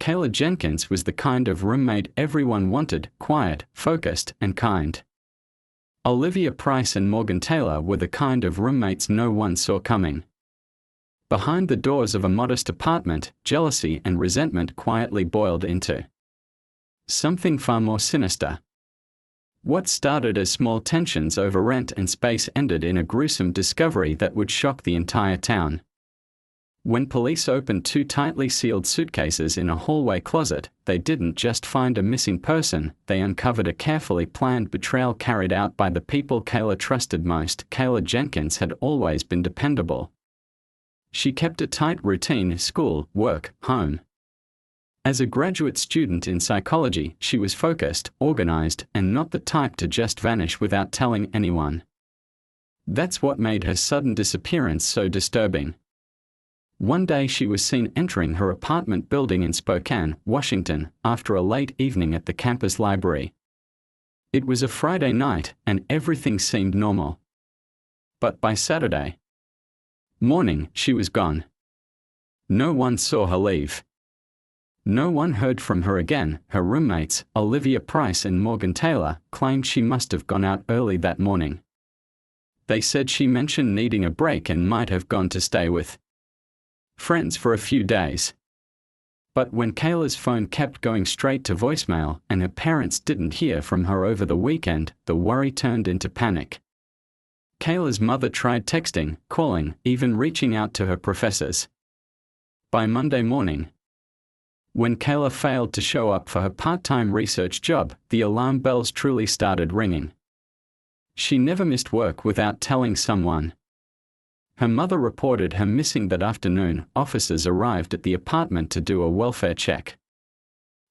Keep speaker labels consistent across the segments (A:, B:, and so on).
A: Kayla Jenkins was the kind of roommate everyone wanted: quiet, focused, and kind. Olivia Price and Morgan Taylor were the kind of roommates no one saw coming. Behind the doors of a modest apartment, jealousy and resentment quietly boiled into something far more sinister. What started as small tensions over rent and space ended in a gruesome discovery that would shock the entire town. When police opened two tightly sealed suitcases in a hallway closet, they didn't just find a missing person, they uncovered a carefully planned betrayal carried out by the people Kayla trusted most. Kayla Jenkins had always been dependable. She kept a tight routine: school, work, home. As a graduate student in psychology, she was focused, organized, and not the type to just vanish without telling anyone. That's what made her sudden disappearance so disturbing. One day she was seen entering her apartment building in Spokane, Washington, after a late evening at the campus library. It was a Friday night, and everything seemed normal. But by Saturday morning, she was gone. No one saw her leave. No one heard from her again. Her roommates, Olivia Price and Morgan Taylor, claimed she must have gone out early that morning. They said she mentioned needing a break and might have gone to stay with friends for a few days. But when Kayla's phone kept going straight to voicemail and her parents didn't hear from her over the weekend, the worry turned into panic. Kayla's mother tried texting, calling, even reaching out to her professors. By Monday morning, when Kayla failed to show up for her part-time research job, the alarm bells truly started ringing. She never missed work without telling someone. Her mother reported her missing that afternoon. Officers arrived at the apartment to do a welfare check.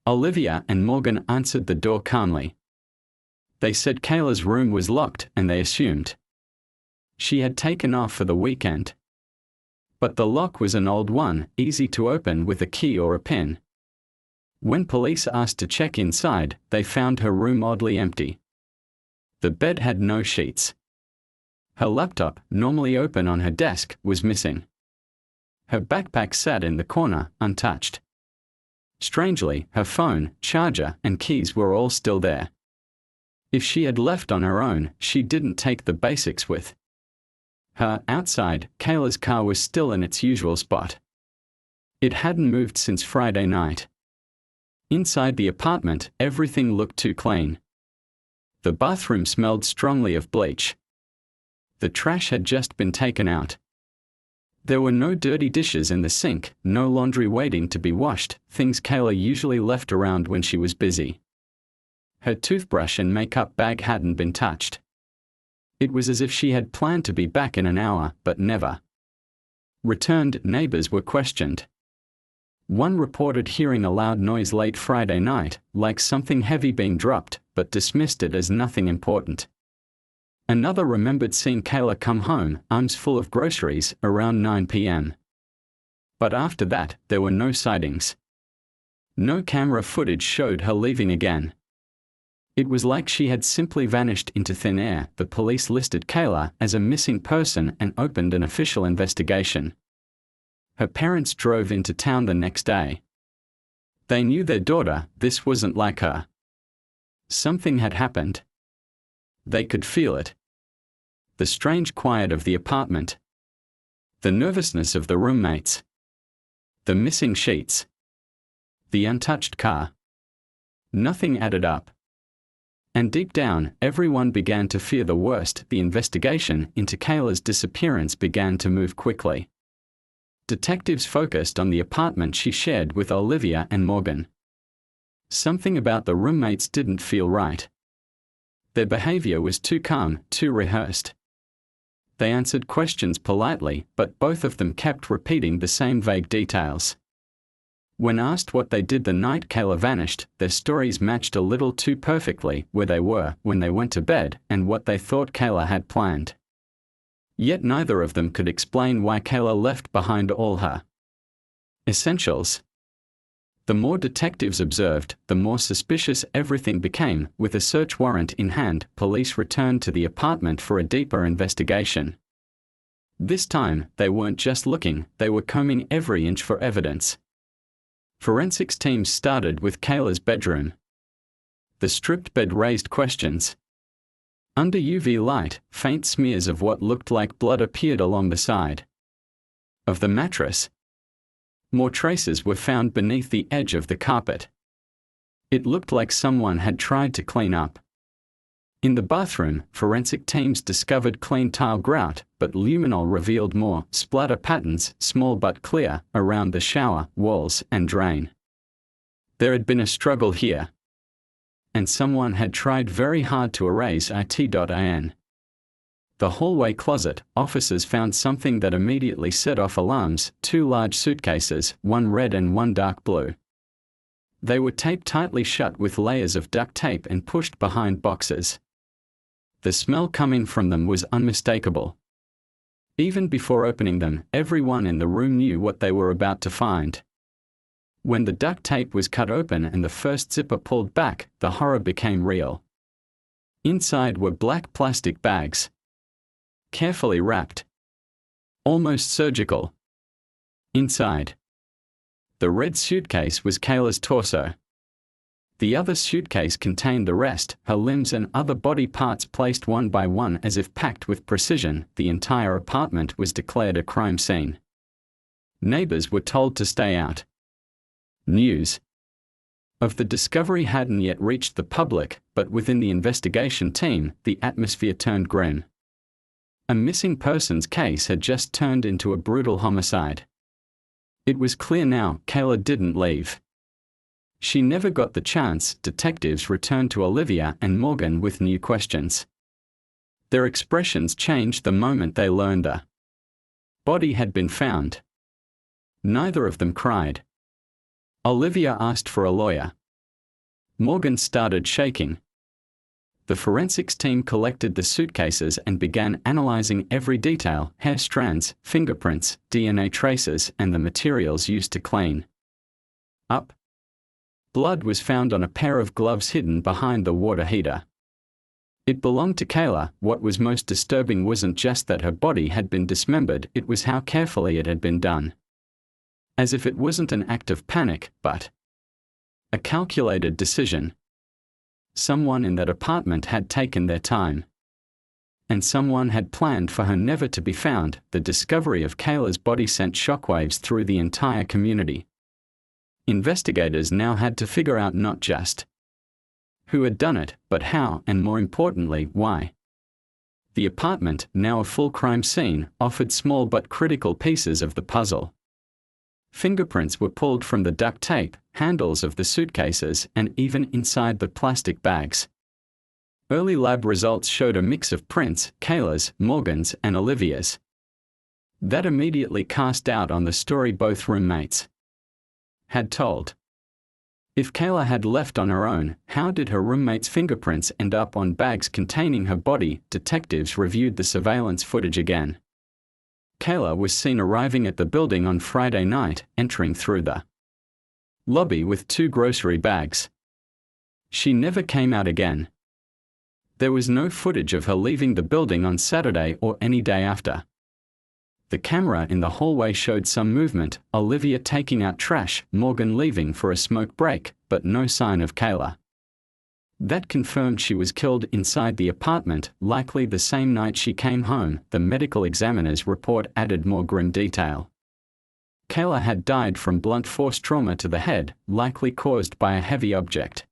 A: Olivia and Morgan answered the door calmly. They said Kayla's room was locked and they assumed she had taken off for the weekend. But the lock was an old one, easy to open with a key or a pin. When police asked to check inside, they found her room oddly empty. The bed had no sheets. Her laptop, normally open on her desk, was missing. Her backpack sat in the corner, untouched. Strangely, her phone, charger, and keys were all still there. If she had left on her own, she didn't take the basics with her. Outside, Kayla's car was still in its usual spot. It hadn't moved since Friday night. Inside the apartment, everything looked too clean. The bathroom smelled strongly of bleach. The trash had just been taken out. There were no dirty dishes in the sink, no laundry waiting to be washed, things Kayla usually left around when she was busy. Her toothbrush and makeup bag hadn't been touched. It was as if she had planned to be back in an hour, but never returned. Neighbors were questioned. One reported hearing a loud noise late Friday night, like something heavy being dropped, but dismissed it as nothing important. Another remembered seeing Kayla come home, arms full of groceries, around 9 p.m. But after that, there were no sightings. No camera footage showed her leaving again. It was like she had simply vanished into thin air. The police listed Kayla as a missing person and opened an official investigation. Her parents drove into town the next day. They knew their daughter. This wasn't like her. Something had happened. They could feel it. The strange quiet of the apartment. The nervousness of the roommates. The missing sheets. The untouched car. Nothing added up. And deep down, everyone began to fear the worst. The investigation into Kayla's disappearance began to move quickly. Detectives focused on the apartment she shared with Olivia and Morgan. Something about the roommates didn't feel right. Their behavior was too calm, too rehearsed. They answered questions politely, but both of them kept repeating the same vague details. When asked what they did the night Kayla vanished, their stories matched a little too perfectly where they were when they went to bed and what they thought Kayla had planned. Yet neither of them could explain why Kayla left behind all her essentials. The more detectives observed, the more suspicious everything became. With a search warrant in hand, police returned to the apartment for a deeper investigation. This time, they weren't just looking, they were combing every inch for evidence. Forensics teams started with Kayla's bedroom. The stripped bed raised questions. Under UV light, faint smears of what looked like blood appeared along the side of the mattress. More traces were found beneath the edge of the carpet. It looked like someone had tried to clean up. In the bathroom, forensic teams discovered clean tile grout, but luminol revealed more splatter patterns, small but clear, around the shower, walls, and drain. There had been a struggle here, and someone had tried very hard to erase it.in. The hallway closet, officers found something that immediately set off alarms: 2 large suitcases, one red and one dark blue. They were taped tightly shut with layers of duct tape and pushed behind boxes. The smell coming from them was unmistakable. Even before opening them, everyone in the room knew what they were about to find. When the duct tape was cut open and the first zipper pulled back, the horror became real. Inside were black plastic bags, carefully wrapped, almost surgical. Inside, the red suitcase was Kayla's torso. The other suitcase contained the rest, her limbs and other body parts placed one by one as if packed with precision. The entire apartment was declared a crime scene. Neighbors were told to stay out. News of the discovery hadn't yet reached the public, but within the investigation team, the atmosphere turned grim. A missing persons case had just turned into a brutal homicide. It was clear now Kayla didn't leave. She never got the chance. Detectives returned to Olivia and Morgan with new questions. Their expressions changed the moment they learned the body had been found. Neither of them cried. Olivia asked for a lawyer. Morgan started shaking. The forensics team collected the suitcases and began analyzing every detail: hair strands, fingerprints, DNA traces, and the materials used to clean up. Blood was found on a pair of gloves hidden behind the water heater. It belonged to Kayla. What was most disturbing wasn't just that her body had been dismembered, it was how carefully it had been done. As if it wasn't an act of panic, but a calculated decision. Someone in that apartment had taken their time. And someone had planned for her never to be found. The discovery of Kayla's body sent shockwaves through the entire community. Investigators now had to figure out not just who had done it, but how, and more importantly, why. The apartment, now a full crime scene, offered small but critical pieces of the puzzle. Fingerprints were pulled from the duct tape, handles of the suitcases, and even inside the plastic bags. Early lab results showed a mix of prints: Kayla's, Morgan's, and Olivia's. That immediately cast doubt on the story both roommates had told. If Kayla had left on her own, how did her roommate's fingerprints end up on bags containing her body? Detectives reviewed the surveillance footage again. Kayla was seen arriving at the building on Friday night, entering through the lobby with 2 grocery bags. She never came out again. There was no footage of her leaving the building on Saturday or any day after. The camera in the hallway showed some movement: Olivia taking out trash, Morgan leaving for a smoke break, but no sign of Kayla. That confirmed she was killed inside the apartment, likely the same night she came home. The medical examiner's report added more grim detail. Kayla had died from blunt force trauma to the head, likely caused by a heavy object.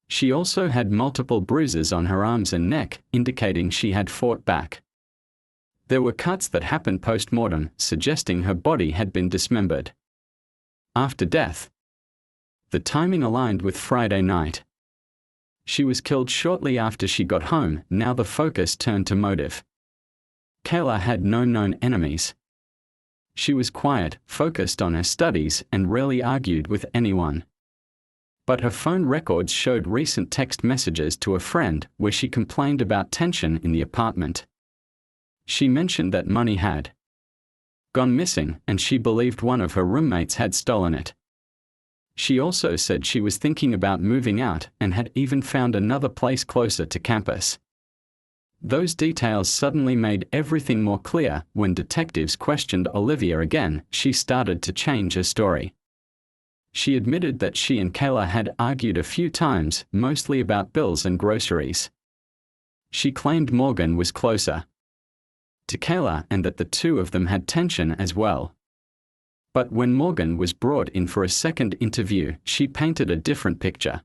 A: She also had multiple bruises on her arms and neck, indicating she had fought back. There were cuts that happened post-mortem, suggesting her body had been dismembered after death. The timing aligned with Friday night. She was killed shortly after she got home. Now the focus turned to motive. Kayla had no known enemies. She was quiet, focused on her studies, and rarely argued with anyone. But her phone records showed recent text messages to a friend where she complained about tension in the apartment. She mentioned that money had gone missing, and she believed one of her roommates had stolen it. She also said she was thinking about moving out and had even found another place closer to campus. Those details suddenly made everything more clear. When detectives questioned Olivia again, she started to change her story. She admitted that she and Kayla had argued a few times, mostly about bills and groceries. She claimed Morgan was closer to Kayla and that the two of them had tension as well. But when Morgan was brought in for a second interview, she painted a different picture.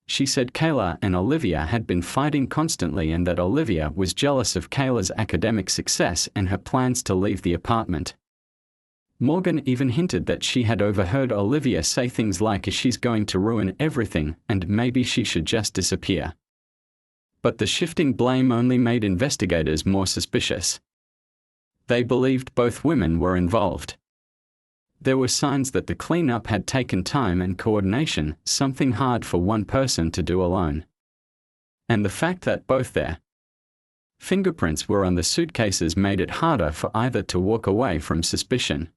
A: She said Kayla and Olivia had been fighting constantly and that Olivia was jealous of Kayla's academic success and her plans to leave the apartment. Morgan even hinted that she had overheard Olivia say things like she's going to ruin everything and maybe she should just disappear. But the shifting blame only made investigators more suspicious. They believed both women were involved. There were signs that the cleanup had taken time and coordination, something hard for one person to do alone. And the fact that both their fingerprints were on the suitcases made it harder for either to walk away from suspicion.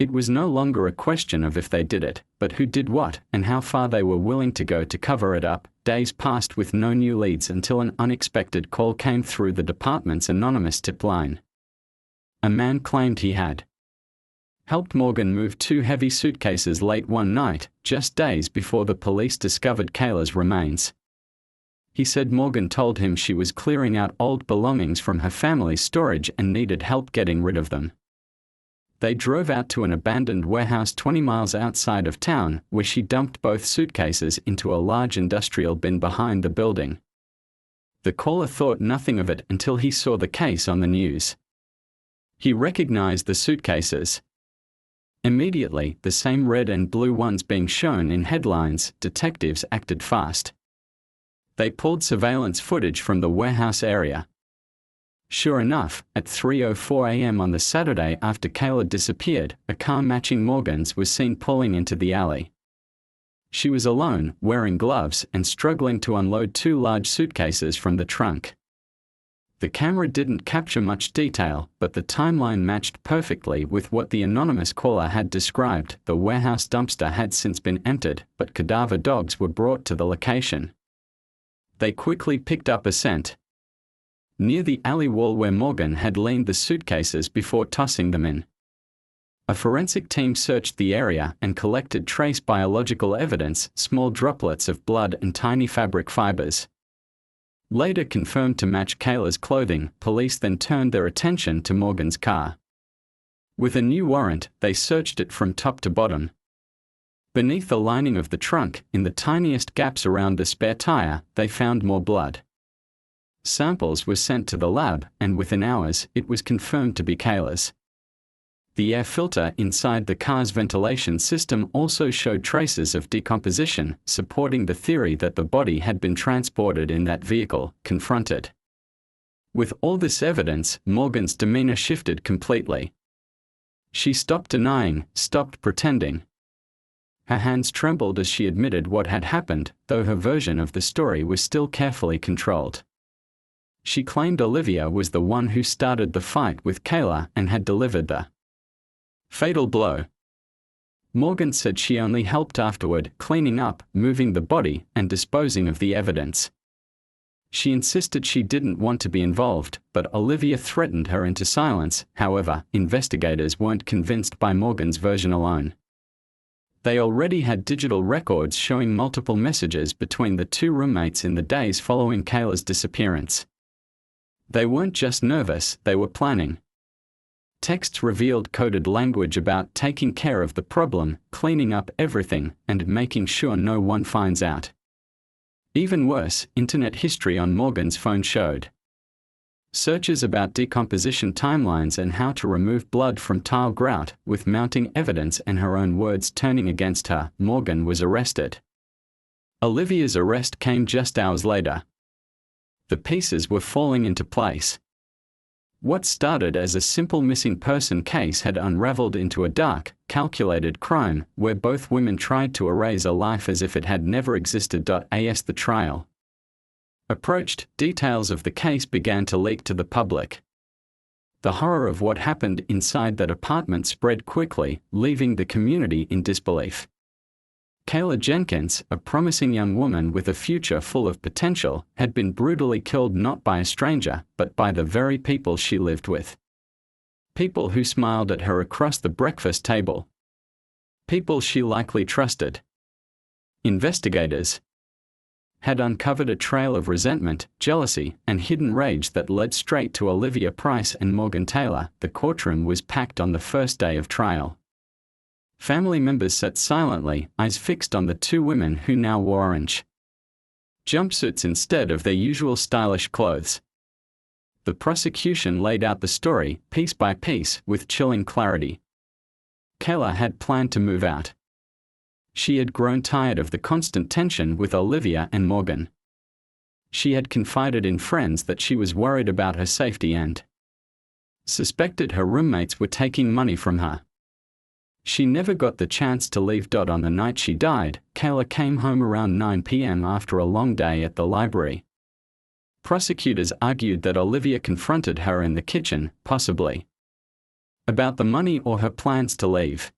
A: It was no longer a question of if they did it, but who did what and how far they were willing to go to cover it up. Days passed with no new leads until an unexpected call came through the department's anonymous tip line. A man claimed he had helped Morgan move 2 heavy suitcases late one night, just days before the police discovered Kayla's remains. He said Morgan told him she was clearing out old belongings from her family's storage and needed help getting rid of them. They drove out to an abandoned warehouse 20 miles outside of town, where she dumped both suitcases into a large industrial bin behind the building. The caller thought nothing of it until he saw the case on the news. He recognized the suitcases. Immediately, the same red and blue ones being shown in headlines, detectives acted fast. They pulled surveillance footage from the warehouse area. Sure enough, at 3:04 a.m. on the Saturday after Kayla disappeared, a car matching Morgan's was seen pulling into the alley. She was alone, wearing gloves, and struggling to unload 2 large suitcases from the trunk. The camera didn't capture much detail, but the timeline matched perfectly with what the anonymous caller had described. The warehouse dumpster had since been emptied, but cadaver dogs were brought to the location. They quickly picked up a scent near the alley wall where Morgan had leaned the suitcases before tossing them in. A forensic team searched the area and collected trace biological evidence, small droplets of blood and tiny fabric fibers. Later confirmed to match Kayla's clothing, police then turned their attention to Morgan's car. With a new warrant, they searched it from top to bottom. Beneath the lining of the trunk, in the tiniest gaps around the spare tire, they found more blood. Samples were sent to the lab, and within hours, it was confirmed to be Kayla's. The air filter inside the car's ventilation system also showed traces of decomposition, supporting the theory that the body had been transported in that vehicle. Confronted with all this evidence, Morgan's demeanor shifted completely. She stopped denying, stopped pretending. Her hands trembled as she admitted what had happened, though her version of the story was still carefully controlled. She claimed Olivia was the one who started the fight with Kayla and had delivered the fatal blow. Morgan said she only helped afterward, cleaning up, moving the body, and disposing of the evidence. She insisted she didn't want to be involved, but Olivia threatened her into silence. However, investigators weren't convinced by Morgan's version alone. They already had digital records showing multiple messages between the 2 roommates in the days following Kayla's disappearance. They weren't just nervous, they were planning. Texts revealed coded language about taking care of the problem, cleaning up everything, and making sure no one finds out. Even worse, internet history on Morgan's phone showed searches about decomposition timelines and how to remove blood from tile grout, with mounting evidence and her own words turning against her. Morgan was arrested. Olivia's arrest came just hours later. The pieces were falling into place. What started as a simple missing person case had unraveled into a dark, calculated crime, where both women tried to erase a life as if it had never existed. As the trial approached, details of the case began to leak to the public. The horror of what happened inside that apartment spread quickly, leaving the community in disbelief. Kayla Jenkins, a promising young woman with a future full of potential, had been brutally killed not by a stranger, but by the very people she lived with. People who smiled at her across the breakfast table. People she likely trusted. Investigators had uncovered a trail of resentment, jealousy, and hidden rage that led straight to Olivia Price and Morgan Taylor. The courtroom was packed on the first day of trial. Family members sat silently, eyes fixed on the two women who now wore orange jumpsuits instead of their usual stylish clothes. The prosecution laid out the story, piece by piece, with chilling clarity. Kayla had planned to move out. She had grown tired of the constant tension with Olivia and Morgan. She had confided in friends that she was worried about her safety and suspected her roommates were taking money from her. She never got the chance to leave. On the night she died, Kayla came home around 9 p.m. after a long day at the library. Prosecutors argued that Olivia confronted her in the kitchen, possibly about the money or her plans to leave.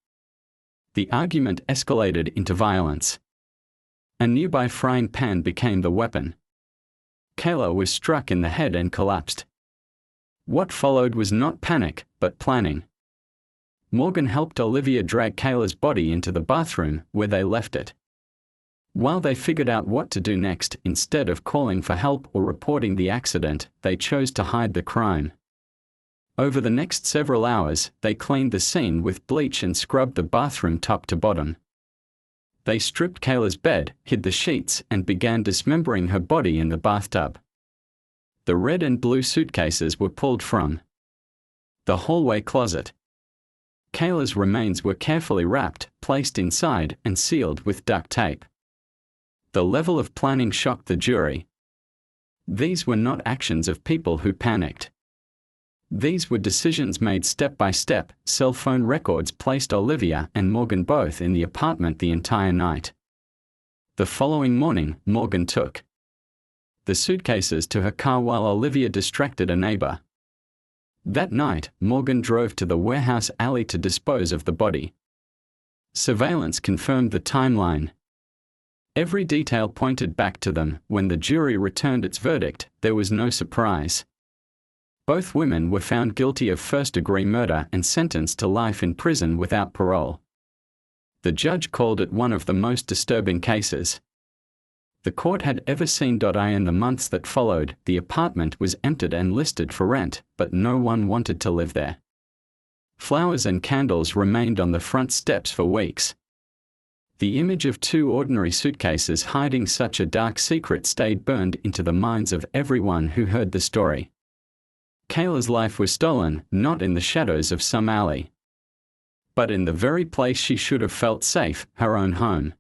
A: The argument escalated into violence. A nearby frying pan became the weapon. Kayla was struck in the head and collapsed. What followed was not panic, but planning. Morgan helped Olivia drag Kayla's body into the bathroom, where they left it. While they figured out what to do next, instead of calling for help or reporting the accident, they chose to hide the crime. Over the next several hours, they cleaned the scene with bleach and scrubbed the bathroom top to bottom. They stripped Kayla's bed, hid the sheets, and began dismembering her body in the bathtub. The red and blue suitcases were pulled from the hallway closet. Kayla's remains were carefully wrapped, placed inside, and sealed with duct tape. The level of planning shocked the jury. These were not actions of people who panicked. These were decisions made step by step. Cell phone records placed Olivia and Morgan both in the apartment the entire night. The following morning, Morgan took the suitcases to her car while Olivia distracted a neighbor. That night, Morgan drove to the warehouse alley to dispose of the body. Surveillance confirmed the timeline. Every detail pointed back to them. When the jury returned its verdict, there was no surprise. Both women were found guilty of first-degree murder and sentenced to life in prison without parole. The judge called it one of the most disturbing cases the court had ever seen. In the months that followed, the apartment was emptied and listed for rent, but no one wanted to live there. Flowers and candles remained on the front steps for weeks. The image of two ordinary suitcases hiding such a dark secret stayed burned into the minds of everyone who heard the story. Kayla's life was stolen, not in the shadows of some alley, but in the very place she should have felt safe, her own home.